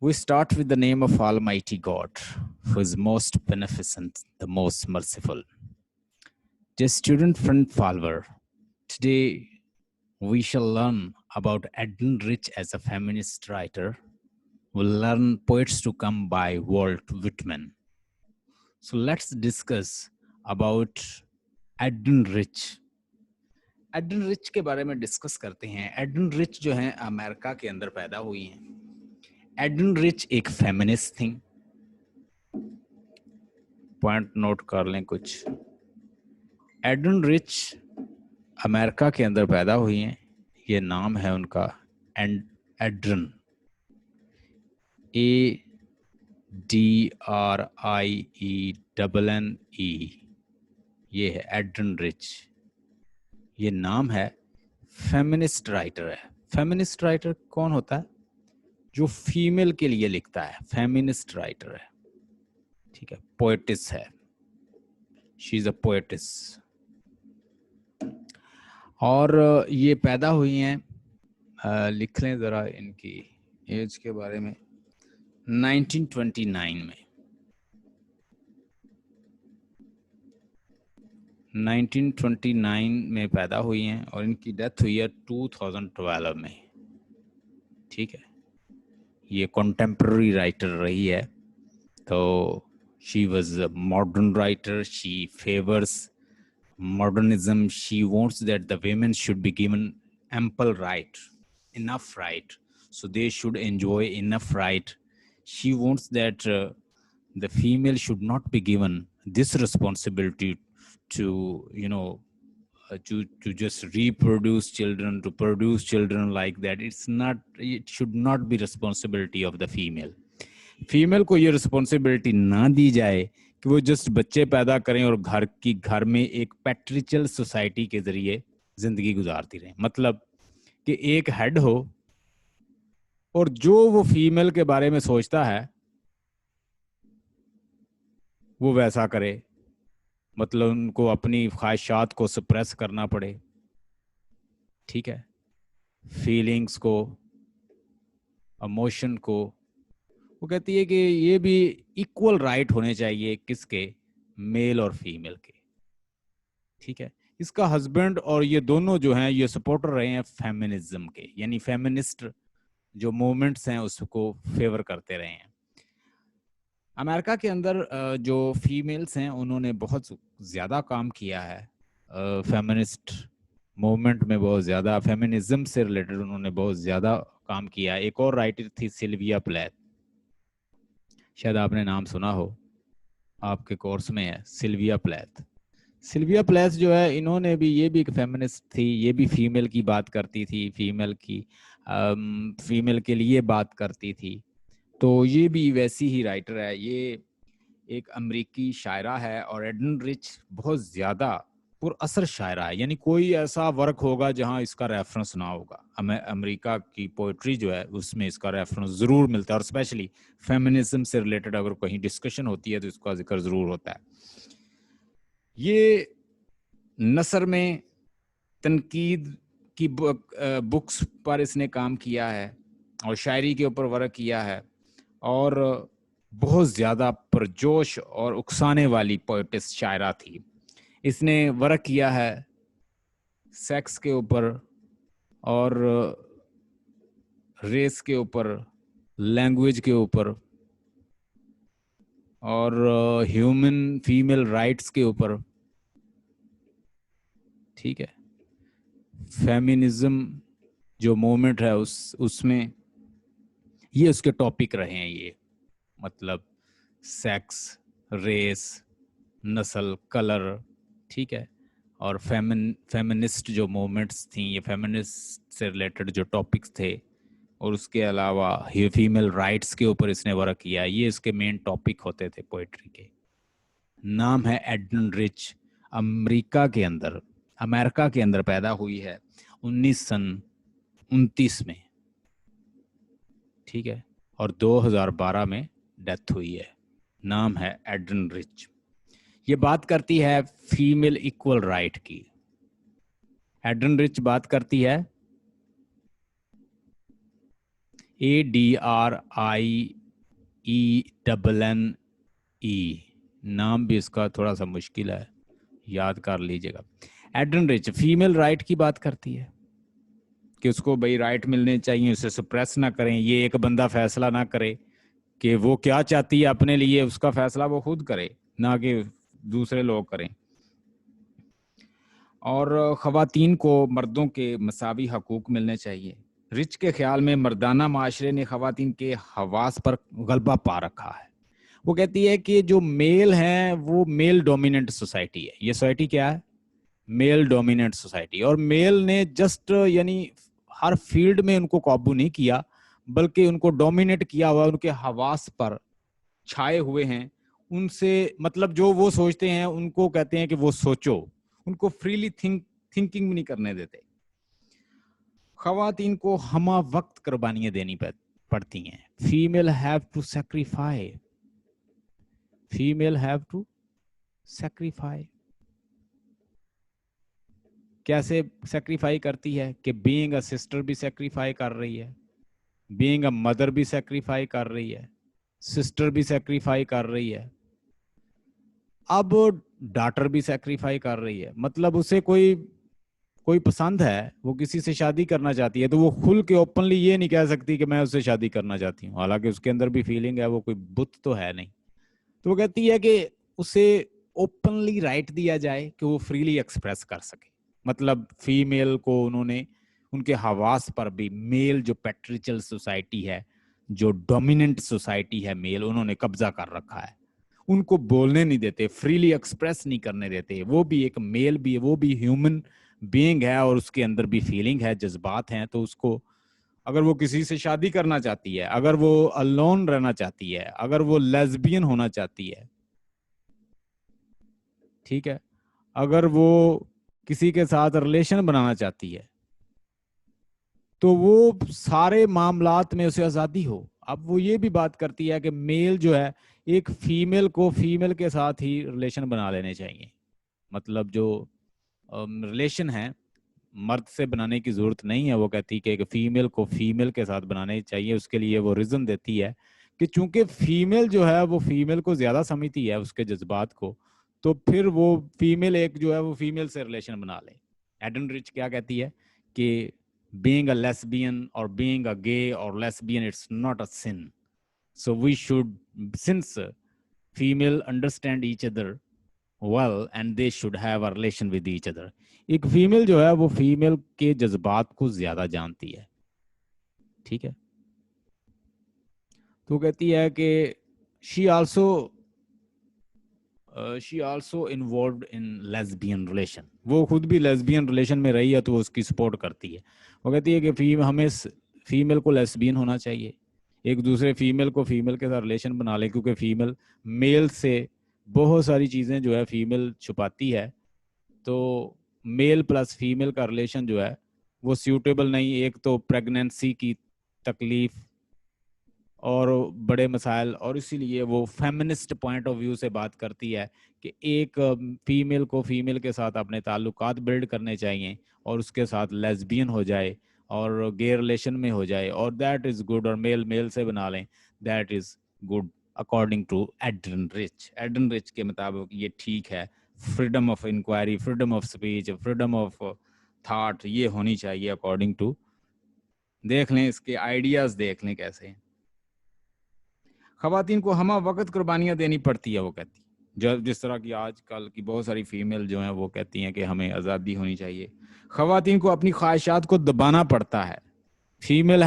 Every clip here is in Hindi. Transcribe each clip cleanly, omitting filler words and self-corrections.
We start with the name of Almighty God, who is most beneficent, the most merciful. Dear student friend follower, today we shall learn about Edmund Rich as a feminist writer. We'll learn Poets to Come by Walt Whitman. So let's discuss about Edmund Rich. Adrienne Rich के बारे में डिस्कस करते हैं। एडन रिच जो है अमेरिका के अंदर पैदा हुई हैं। एडन रिच एक फेमिनिस्ट थी। पॉइंट नोट कर लें कुछ। एडन रिच अमेरिका के अंदर पैदा हुई हैं। ये नाम है उनका एड्रन, ADRIENNE, ये है एड्रन रिच। ये नाम है, फेमिनिस्ट राइटर है। फेमिनिस्ट राइटर कौन होता है? जो फीमेल के लिए लिखता है, फेमिनिस्ट राइटर है। ठीक है, पोएटिस है, शी इज अ पोएटिस। और ये पैदा हुई हैं, लिख लें जरा इनकी एज के बारे में, 1929 में। 1929 में पैदा हुई हैं और इनकी डेथ हुई है 2012 में। ठीक है, ये कंटेम्प्रेरी राइटर रही है। तो she was a modern writer, she favours modernism. She wants that the women should be given ample right, enough right, so they should enjoy enough right. She wants that the female should not be given this responsibility to, you know, to just reproduce children, to produce children like that. It should not be responsibility of the female. Female को ये रिस्पॉन्सिबिलिटी ना दी जाए कि वो जस्ट बच्चे पैदा करें और घर में एक पैट्रिचल सोसाइटी के जरिए जिंदगी गुजारती रहें। मतलब कि एक हेड हो और जो वो फीमेल के बारे में सोचता है वो वैसा करे। मतलब उनको अपनी ख्वाहिशात को सप्रेस करना पड़े। ठीक है, फीलिंग्स को, इमोशन को। वो कहती है कि ये भी इक्वल राइट होने चाहिए, किसके? मेल और फीमेल के। ठीक है, इसका हस्बैंड और ये दोनों जो हैं ये सपोर्टर रहे हैं फेमिनिज्म के, यानी फेमिनिस्ट जो मूवमेंट्स हैं उसको फेवर करते रहे हैं। अमेरिका के अंदर जो फीमेल्स हैं उन्होंने बहुत ज़्यादा काम किया है फेमिनिस्ट मूवमेंट में, बहुत ज़्यादा फेमिनिज्म से रिलेटेड उन्होंने बहुत ज़्यादा काम किया। एक और राइटर थी सिल्विया प्लैथ, शायद आपने नाम सुना हो, आपके कोर्स में है सिल्विया प्लैथ। सिल्विया प्लैथ जो है, इन्होंने भी, ये भी एक फेमिनिस्ट थी। ये भी फीमेल की बात करती थी, फीमेल के लिए बात करती थी। तो ये भी वैसी ही राइटर है। ये एक अमेरिकी शायरा है और एडन रिच बहुत ज़्यादा पुरअसर शायरा है। यानी कोई ऐसा वर्क होगा जहां इसका रेफरेंस ना होगा। अमेरिका की पोइट्री जो है उसमें इसका रेफरेंस ज़रूर मिलता है, और स्पेशली फेमिनिज्म से रिलेटेड अगर कहीं डिस्कशन होती है तो इसका जिक्र ज़रूर होता है। ये नसर में तनकीद की बुक्स पर इसने काम किया है और शायरी के ऊपर वर्क किया है, और बहुत ज़्यादा पुरजोश और उकसाने वाली पोएटिस शायरा थी। इसने वर्क किया है सेक्स के ऊपर और रेस के ऊपर, लैंग्वेज के ऊपर, और ह्यूमन फीमेल राइट्स के ऊपर। ठीक है, फेमिनिज्म जो मूवमेंट है उसमें ये उसके टॉपिक रहे हैं। ये मतलब सेक्स, रेस, नस्ल, कलर। ठीक है, और फेमिनिस्ट जो मूवमेंट्स थी, ये फेमिनिस्ट से रिलेटेड जो टॉपिक्स थे, और उसके अलावा फीमेल राइट्स के ऊपर इसने वर्क किया। ये इसके मेन टॉपिक होते थे पोइट्री के। नाम है एडन रिच। अमेरिका के अंदर पैदा हुई है 1929 में। ठीक है, और 2012 में डेथ हुई है। नाम है एडन रिच। ये बात करती है फीमेल इक्वल राइट की। एडन रिच बात करती है ADRIENNE, नाम भी इसका थोड़ा सा मुश्किल है, याद कर लीजिएगा। एड्रेन रिच फीमेल राइट की बात करती है कि उसको भाई राइट मिलने चाहिए, उसे सप्रेस ना करें, ये एक बंदा फैसला ना करे कि वो क्या चाहती है अपने लिए, उसका फैसला वो खुद करे, ना कि दूसरे लोग करें। और ख़वातीन को मर्दों के मसावी हकूक़ मिलने चाहिए। रिच के ख्याल में मर्दाना माशरे ने ख़वातीन के हवास पर गलबा पा रखा है। वो कहती है कि जो मेल हैं वो मेल डोमिनेंट सोसाइटी है। ये सोसाइटी क्या है? Male dominant society. और मेल ने जस्ट यानी हर फील्ड में उनको काबू नहीं किया, बल्कि उनको डोमिनेट किया हुआ, उनके हवास पर छाए हुए हैं। उनसे मतलब जो वो सोचते हैं उनको कहते हैं कि वो सोचो, उनको फ्रीली थिंकिंग नहीं करने देते। ख़वातीन को हमा वक्त कुर्बानियां देनी पड़ती हैं। Female have to sacrifice, female have to sacrifice. कैसे सैक्रिफाई करती है कि बीइंग अ सिस्टर भी सैक्रिफाई कर रही है, बीइंग अ मदर भी सैक्रिफाई कर रही है, सिस्टर भी सैक्रिफाई कर रही है, अब डॉटर भी सैक्रिफाई कर रही है। मतलब उसे कोई पसंद है, वो किसी से शादी करना चाहती है, तो वो खुल के ओपनली ये नहीं कह सकती कि मैं उससे शादी करना चाहती हूँ, हालांकि उसके अंदर भी फीलिंग है, वो कोई बुत तो है नहीं। तो वो कहती है कि उसे ओपनली राइट दिया जाए कि वो फ्रीली एक्सप्रेस कर सके। मतलब फीमेल को उन्होंने उनके हवास पर भी, मेल जो पैट्रिचल सोसाइटी है, जो डोमिनेंट सोसाइटी है मेल, उन्होंने कब्जा कर रखा है। उनको बोलने नहीं देते, फ्रीली एक्सप्रेस नहीं करने देते। वो भी एक मेल भी है, वो भी ह्यूमन बीइंग है और उसके अंदर भी फीलिंग है, जज्बात हैं। तो उसको अगर वो किसी से शादी करना चाहती है, अगर वो अलोन रहना चाहती है, अगर वो लेस्बियन होना चाहती है, ठीक है, अगर वो किसी के साथ रिलेशन बनाना चाहती है, तो वो सारे मामलात में उसे आज़ादी हो। अब वो ये भी बात करती है कि मेल जो है, एक फीमेल को फीमेल के साथ ही रिलेशन बना लेने चाहिए। मतलब जो रिलेशन है मर्द से बनाने की जरूरत नहीं है। वो कहती है कि एक फीमेल को फीमेल के साथ बनाने चाहिए। उसके लिए वो रीजन देती है कि चूंकि फीमेल जो है वो फीमेल को ज्यादा समझती है, उसके जज्बात को, तो फिर वो फीमेल एक जो है वो फीमेल से रिलेशन बना ले। एडन रिच क्या कहती है कि being a lesbian or being a gay or lesbian, it's not a sin. So we should, since female understand each other well and they should have a relation with each other. एक फीमेल जो है वो फीमेल के जज्बात को ज्यादा जानती है, ठीक है। तो कहती है कि she also involved in lesbian relation. वो खुद भी लेस्बियन रिलेशन में रही है तो वो उसकी सपोर्ट करती है। वो कहती है कि हमें फीमेल को लेस्बियन होना चाहिए, एक दूसरे फीमेल को फीमेल के साथ रिलेशन बना ले, क्योंकि फीमेल मेल से बहुत सारी चीज़ें जो है फीमेल छुपाती है। तो मेल प्लस फीमेल का रिलेशन जो है वो सूटेबल नहीं। एक तो प्रेगनेंसी की तकलीफ और बड़े मसाइल, और इसीलिए वो फेमिनिस्ट पॉइंट ऑफ व्यू से बात करती है कि एक फीमेल को फीमेल के साथ अपने ताल्लुकात बिल्ड करने चाहिए और उसके साथ लेस्बियन हो जाए और गे रिलेशन में हो जाए, और दैट इज़ गुड। और मेल मेल से बना लें, that is good according to Adrienne Rich. Adrienne Rich के मुताबिक ये ठीक है। Freedom of inquiry, freedom of speech, freedom of thought ये होनी चाहिए अकॉर्डिंग टू। देख लें इसके आइडियाज़, देख लें कैसे हैं। ख़वातीन को हमा वक्त कुर्बानियाँ देनी पड़ती है। वो कहती जो जिस तरह की आजकल की बहुत सारी फीमेल जो हैं वो कहती हैं कि हमें आज़ादी होनी चाहिए। ख़वातीन को अपनी ख्वाहिशात को दबाना पड़ता है। Female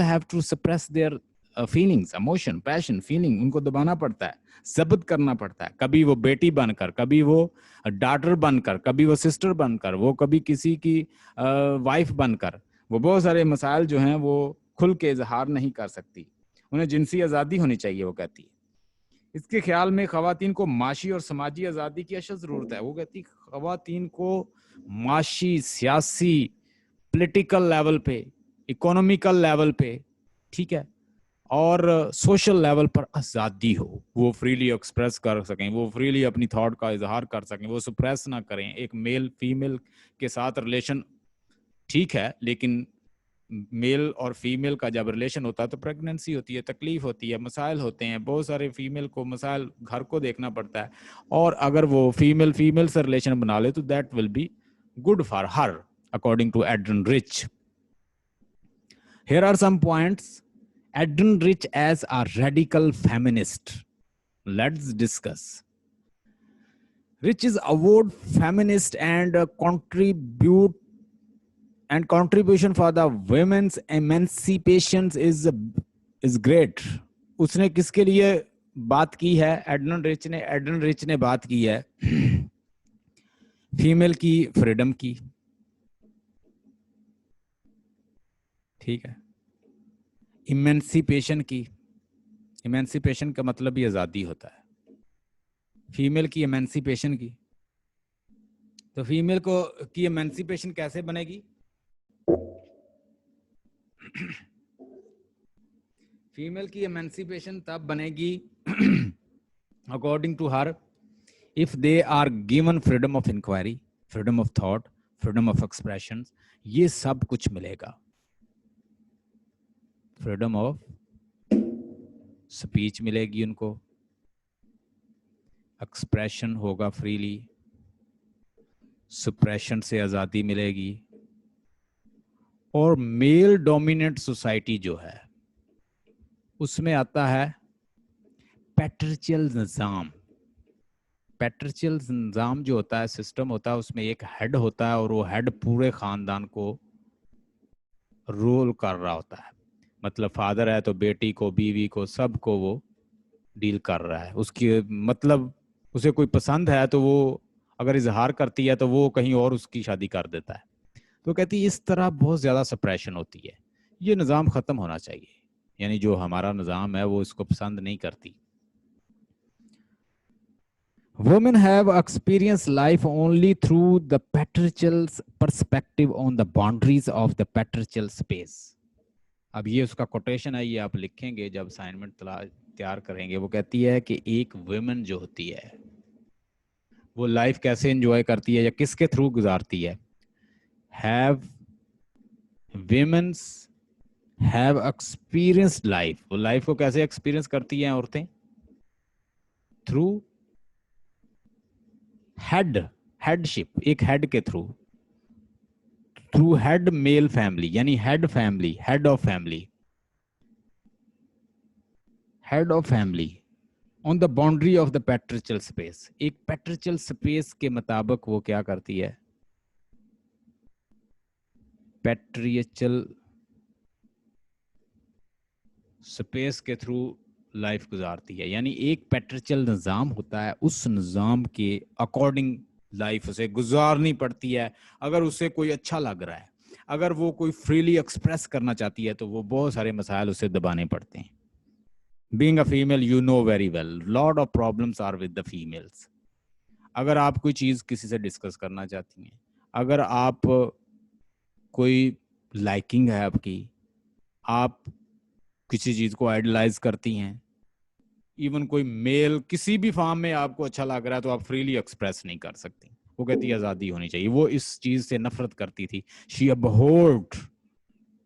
have to suppress their feelings, emotion, passion, feeling, उनको दबाना पड़ता है, जब्त करना पड़ता है। कभी वो बेटी बनकर, कभी वो डॉटर बनकर, कभी वो सिस्टर बनकर, वो कभी किसी की वाइफ बनकर, वो बहुत सारे मसाइल जो हैं वो खुल के इजहार नहीं कर सकती। उन्हें जिनसी आज़ादी होनी चाहिए। वो कहती है इसके ख्याल में ख़वातीन को माशी और समाजी आज़ादी की अशद ज़रूरत है। वो कहती ख़वातीन को माशी, सियासी, पॉलिटिकल लेवल पे, इकोनॉमिकल लेवल पे, ठीक है, और सोशल लेवल पर आज़ादी हो, वो फ्रीली एक्सप्रेस कर सकें, वो फ्रीली अपनी थॉट का इजहार कर सकें, वो सप्रेस ना करें। एक मेल फीमेल के साथ रिलेशन ठीक है, लेकिन मेल और फीमेल का जब रिलेशन होता है तो प्रेगनेंसी होती है, तकलीफ होती है, मसाइल होते हैं, बहुत सारे फीमेल को मसाइल घर को देखना पड़ता है, और अगर वो फीमेल फीमेल से रिलेशन बना ले तो that will be good for her according to Adrienne Rich. Here are some points. Adrienne Rich as a radical feminist. Let's discuss. Rich is award feminist and contribution for the women's emancipation is great. उसने किसके लिए बात की है? एड्रिन रिच ने बात की है फीमेल की फ्रीडम की. ठीक है, इमेंसिपेशन की. इमेंसिपेशन का मतलब ही आजादी होता है. फीमेल की इमेंसिपेशन की. तो फीमेल को की इमेंसिपेशन कैसे बनेगी? फीमेल की इमेंसिपेशन तब बनेगी according to her if they are given freedom of inquiry, freedom of thought, freedom of expression. ये सब कुछ मिलेगा. फ्रीडम ऑफ स्पीच मिलेगी उनको, एक्सप्रेशन होगा फ्रीली, सप्रेशन से आज़ादी मिलेगी. और मेल डोमिनेंट सोसाइटी जो है उसमें आता है पैट्रिशियल निज़ाम. पैट्रिशियल निज़ाम जो होता है, सिस्टम होता है, उसमें एक हेड होता है और वो हेड पूरे ख़ानदान को रोल कर रहा होता है. मतलब फादर है तो बेटी को, बीवी को, सबको वो डील कर रहा है. उसकी मतलब उसे कोई पसंद है तो वो अगर इजहार करती है तो वो कहीं और उसकी शादी कर देता है. तो कहती है इस तरह बहुत ज़्यादा सप्रेशन होती है. ये निज़ाम ख़त्म होना चाहिए. यानी जो हमारा निज़ाम है वो इसको पसंद नहीं करती. Women have experienced life only through the patriarchal perspective on the boundaries of the patriarchal space. अब ये उसका कोटेशन है, ये आप लिखेंगे जब असाइनमेंट तैयार करेंगे. वो कहती है कि एक वुमेन जो होती है वो लाइफ कैसे एंजॉय करती है या किसके थ्रू गुजारती है. Have women's have experienced life. वो लाइफ को कैसे एक्सपीरियंस करती हैं औरतें? थ्रू हेडशिप, एक हेड के थ्रू हेड मेल फैमिली, यानी head family, head of family on the boundary of the patriarchal space. एक पैट्रिशियल स्पेस के मुताबिक वो क्या करती है? पैट्रिशियल स्पेस के थ्रू लाइफ गुजारती है. यानी एक पैट्रिशियल निज़ाम होता है, उस निज़ाम के अकॉर्डिंग लाइफ उसे गुजारनी पड़ती है. अगर उसे कोई अच्छा लग रहा है, अगर वो कोई फ्रीली एक्सप्रेस करना चाहती है तो वो बहुत सारे मसाइल उसे दबाने पड़ते हैं. Being a female you know very well lot of problems are with the females. अगर आप कोई चीज़ किसी से डिस्कस करना चाहती हैं, अगर आप कोई लाइकिंग है आपकी, आप किसी चीज़ को आइडलाइज करती हैं, इवन कोई मेल किसी भी फॉर्म में आपको अच्छा लग रहा है तो आप फ्रीली एक्सप्रेस नहीं कर सकती. वो कहती है आज़ादी होनी चाहिए. वो इस चीज़ से नफरत करती थी. She abhorred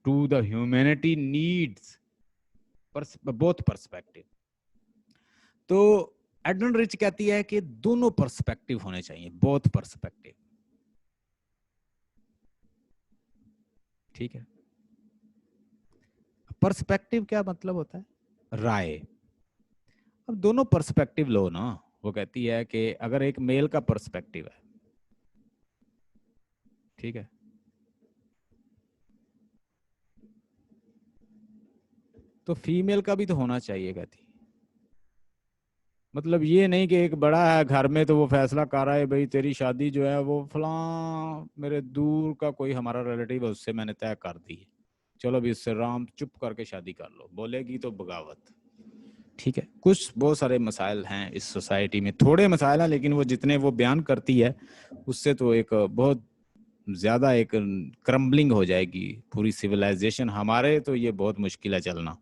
to the humanity needs both perspective. तो एड्रिन रिच कहती है कि दोनों पर्सपेक्टिव होने चाहिए, बोथ पर्सपेक्टिव. ठीक है. पर्सपेक्टिव क्या मतलब होता है? राय. अब दोनों पर्सपेक्टिव लो ना. वो कहती है कि अगर एक मेल का पर्सपेक्टिव है, ठीक है, तो फीमेल का भी तो होना चाहिए. कहती मतलब ये नहीं कि एक बड़ा है घर में तो वो फैसला कर रहा है भाई तेरी शादी जो है वो फलां मेरे दूर का कोई हमारा रिलेटिव है उससे मैंने तय कर दी है, चलो भी इससे राम चुप करके शादी कर लो. बोलेगी तो बगावत. ठीक है. कुछ बहुत सारे मसाइल हैं इस सोसाइटी में, थोड़े मसाइल हैं लेकिन वो जितने वो बयान करती है उससे तो एक बहुत ज़्यादा एक क्रम्बलिंग हो जाएगी पूरी सिविलाइजेशन. हमारे तो ये बहुत मुश्किल है चलना.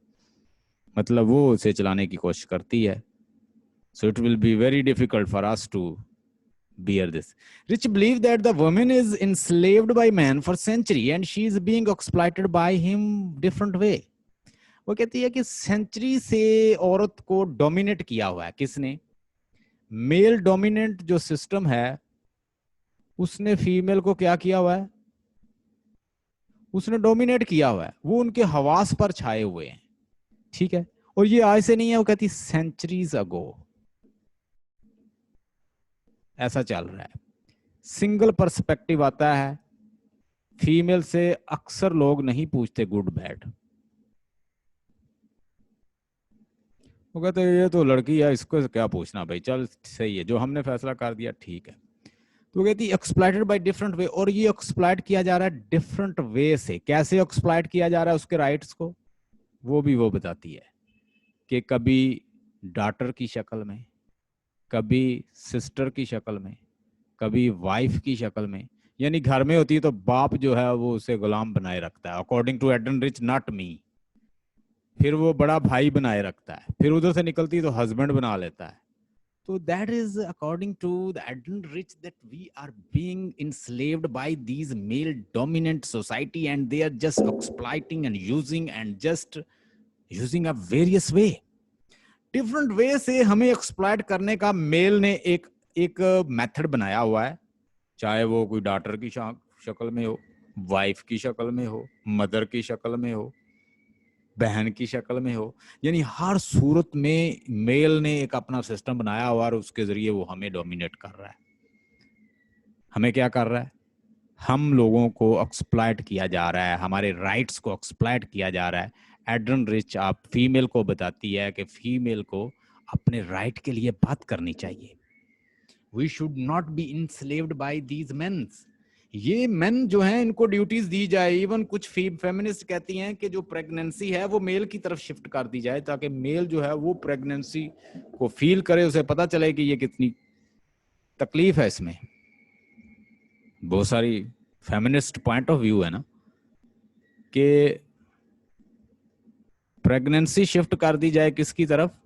मतलब वो उसे चलाने की कोशिश करती है. So it will be very difficult for us to bear this. Rich believe that the woman is enslaved by man for century and she is being exploited by him different way. वो कहती है कि सेंचुरी से औरत को डोमिनेट किया हुआ है किसने? मेल डोमिनेंट जो सिस्टम है उसने फीमेल को क्या किया हुआ है? उसने डोमिनेट किया हुआ है, वो उनके हवास पर छाए हुए हैं, ठीक है। और ये आज से नहीं है, वो कहती सेंचुरीज अगो ऐसा चल रहा है। सिंगल पर्सपेक्टिव आता है, फीमेल से अक्सर लोग नहीं पूछते गुड बैड। वो कहते हैं ये तो लड़की है, इसको क्या पूछना भाई, चल सही है, जो हमने फैसला कर दिया ठीक है। तो कहती है एक्सप्लॉइटेड बाय डिफरेंट वे, और ये एक्सप्लॉइट किया जा रहा है डिफरेंट वे से। कैसे एक्सप्लॉइट किया जा रहा है उसके राइट्स को, वो भी वो बताती है कि कभी डॉटर की शक्ल में, कभी सिस्टर की शक्ल में, कभी वाइफ की शक्ल में। यानी घर में होती है तो बाप जो है वो उसे गुलाम बनाए रखता है, according to Adrienne Rich not me. फिर वो बड़ा भाई बनाए रखता है, फिर उधर से निकलती है तो हस्बैंड बना लेता है। So that is according to the Adrian Rich that we are being enslaved by these male dominant society and they are just exploiting and just using a various way. Different way से हमें exploit करने का मेल ने एक मेथड बनाया हुआ है, चाहे वो कोई डॉटर की शक्ल में हो, वाइफ की शक्ल में हो, मदर की शक्ल में हो, बहन की शक्ल में हो। यानी हर सूरत में मेल ने एक अपना सिस्टम बनाया हुआ और उसके जरिए वो हमें डोमिनेट कर रहा है। हमें क्या कर रहा है? हम लोगों को एक्सप्लॉइट किया जा रहा है, हमारे राइट्स को एक्सप्लॉइट किया जा रहा है। एड्रन रिच आप फीमेल को बताती है कि फीमेल को अपने राइट के लिए बात करनी चाहिए। We should not be enslaved by these mens. ये मेन जो हैं इनको ड्यूटीज दी जाए। इवन कुछ फेमिनिस्ट कहती हैं कि जो प्रेगनेंसी है वो मेल की तरफ शिफ्ट कर दी जाए, ताकि मेल जो है वो प्रेगनेंसी को फील करे, उसे पता चले कि ये कितनी तकलीफ है इसमें। बहुत सारी फेमिनिस्ट पॉइंट ऑफ व्यू है ना कि प्रेगनेंसी शिफ्ट कर दी जाए किसकी तरफ?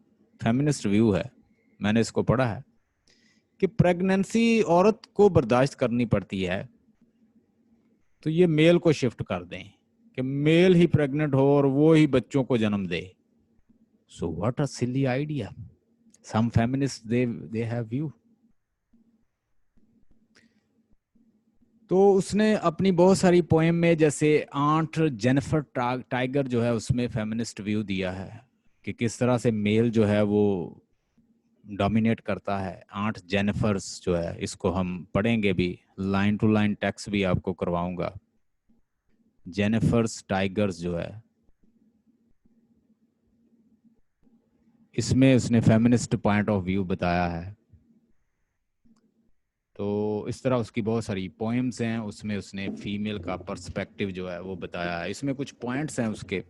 फेमिनिस्ट व्यू है, मैंने इसको पढ़ा है कि प्रेगनेंसी औरत को बर्दाश्त करनी पड़ती है, तो ये मेल को शिफ्ट कर दें कि मेल ही प्रेग्नेंट हो और वो ही बच्चों को जन्म दे। So what a silly idea. Some feminist they have view. तो उसने अपनी बहुत सारी पोएम में, जैसे आंट जेनिफर टाइगर जो है उसमें फेमिनिस्ट व्यू दिया है कि किस तरह से मेल जो है वो डोमिनेट करता है। आंट जेनिफर्स जो है, इसको हम पढ़ेंगे भी, लाइन टू लाइन टेक्स्ट भी आपको करवाऊंगा। जेनिफर्स टाइगर्स जो है, इसमें उसने फेमिनिस्ट पॉइंट ऑफ व्यू बताया है। तो इस तरह उसकी बहुत सारी पोएम्स हैं, उसमें उसने फीमेल का पर्सपेक्टिव जो है वो बताया है। इसमें कुछ पॉइंट्स हैं उसके।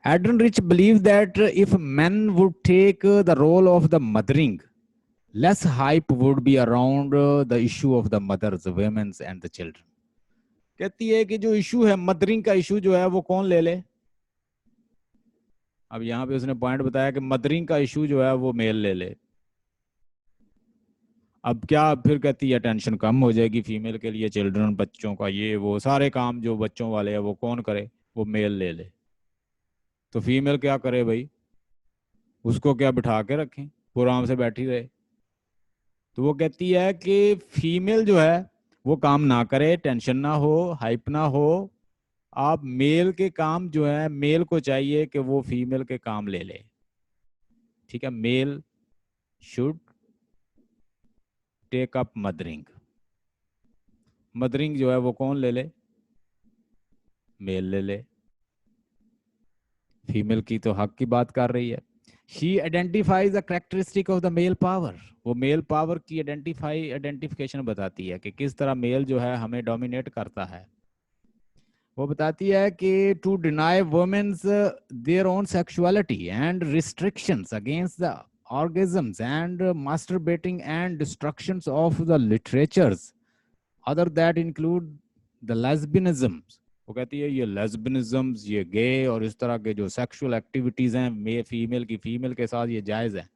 Adrian Rich believed that if men would take the role of the mothering, less hype would be around the issue of the mothers, women's and the children. कहती है कि जो इशू है मदरिंग का इशू जो है वो कौन ले ले। अब यहाँ पे उसने पॉइंट बताया कि मदरिंग का इशू जो है वो मेल ले ले। अब क्या फिर कहती है टेंशन कम हो जाएगी फीमेल के लिए, चिल्ड्रन बच्चों का ये वो सारे काम जो बच्चों वाले हैं वो कौन करे, वो मेल ले ले। तो फीमेल क्या करे भाई, उसको क्या बिठा के रखें, वो आराम से बैठी रहे। तो वो कहती है कि फीमेल जो है वो काम ना करे, टेंशन ना हो, हाइप ना हो। आप मेल के काम जो है, मेल को चाहिए कि वो फीमेल के काम ले ले, ठीक है। Male should take up mothering. Mothering जो है वो कौन ले ले? मेल ले ले। फीमेल की तो हक की बात कर रही है। She identifies the characteristic of the male power. वो मेल पावर की आइडेंटिफिकेशन बताती है कि किस तरह मेल जो है हमें डोमिनेट करता है। वो बताती है कि to deny womens their own sexuality and restrictions against the orgasms and masturbating and destructions of the literatures other that include the lesbianisms. वो कहती है ये लेस्बिनिज्म, ये गे और इस तरह के जो सेक्सुअल एक्टिविटीज हैं फीमेल की फीमेल के साथ ये जायज है,